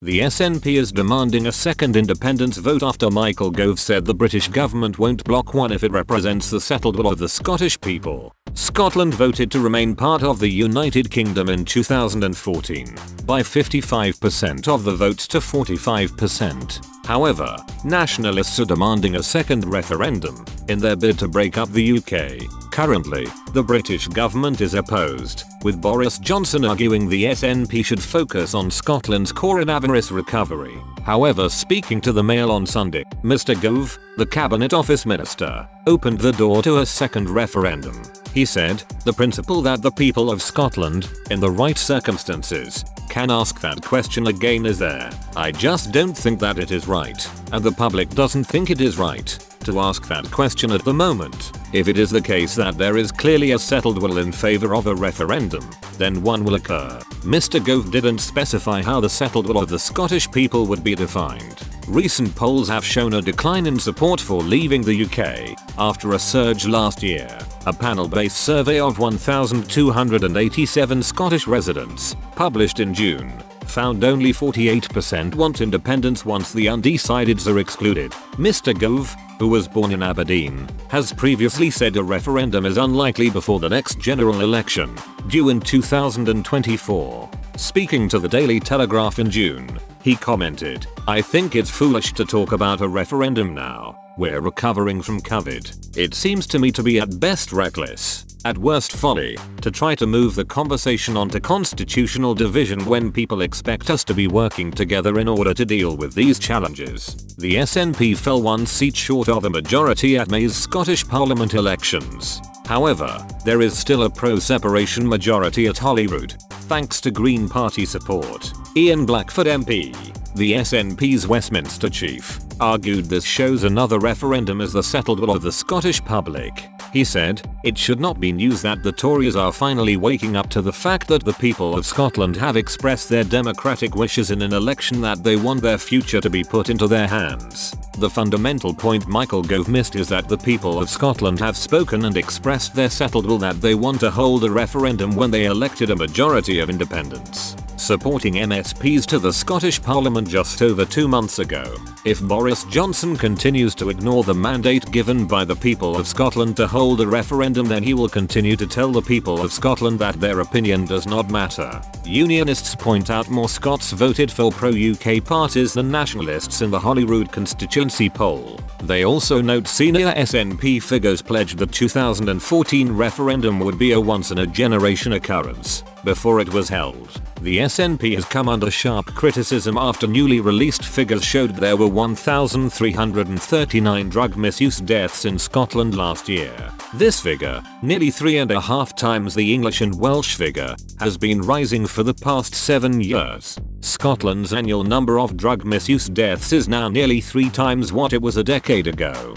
The SNP is demanding a second independence vote after Michael Gove said the British government won't block one if it represents the settled will of the Scottish people. Scotland voted to remain part of the United Kingdom in 2014 by 55% of the votes to 45%. However, nationalists are demanding a second referendum in their bid to break up the UK. Currently, the British government is opposed, with Boris Johnson arguing the SNP should focus on Scotland's coronavirus recovery. However, speaking to the Mail on Sunday, Mr. Gove, the Cabinet Office Minister, opened the door to a second referendum. He said, "The principle that the people of Scotland, in the right circumstances, can ask that question again is there. I just don't think that it is right, and the public doesn't think it is right, to ask that question at the moment. If it is the case that there is clearly a settled will in favor of a referendum, then one will occur." Mr. Gove didn't specify how the settled will of the Scottish people would be defined. Recent polls have shown a decline in support for leaving the UK, after a surge last year. A panel-based survey of 1,287 Scottish residents, published in June, found only 48% want independence once the undecideds are excluded. Mr. Gove, who was born in Aberdeen, has previously said a referendum is unlikely before the next general election, due in 2024. Speaking to the Daily Telegraph in June, he commented, "I think it's foolish to talk about a referendum now. We're recovering from COVID. It seems to me to be at best reckless, at worst folly, to try to move the conversation onto constitutional division when people expect us to be working together in order to deal with these challenges." The SNP fell one seat short of a majority at May's Scottish Parliament elections. However, there is still a pro-separation majority at Holyrood, thanks to Green Party support. Ian Blackford MP, the SNP's Westminster chief, argued this shows another referendum as the settled will of the Scottish public. He said, "It should not be news that the Tories are finally waking up to the fact that the people of Scotland have expressed their democratic wishes in an election that they want their future to be put into their hands. The fundamental point Michael Gove missed is that the people of Scotland have spoken and expressed their settled will that they want to hold a referendum when they elected a majority of independents, supporting MSPs to the Scottish Parliament just over 2 months ago. If Boris Johnson continues to ignore the mandate given by the people of Scotland to hold a referendum, then he will continue to tell the people of Scotland that their opinion does not matter." Unionists point out more Scots voted for pro-UK parties than nationalists in the Holyrood constituency poll. They also note senior SNP figures pledged the 2014 referendum would be a once-in-a-generation occurrence before it was held. The SNP has come under sharp criticism after newly released figures showed there were 1,339 drug misuse deaths in Scotland last year. This figure, nearly 3.5 times the English and Welsh figure, has been rising for the past 7 years. Scotland's annual number of drug misuse deaths is now nearly 3 times what it was a decade ago.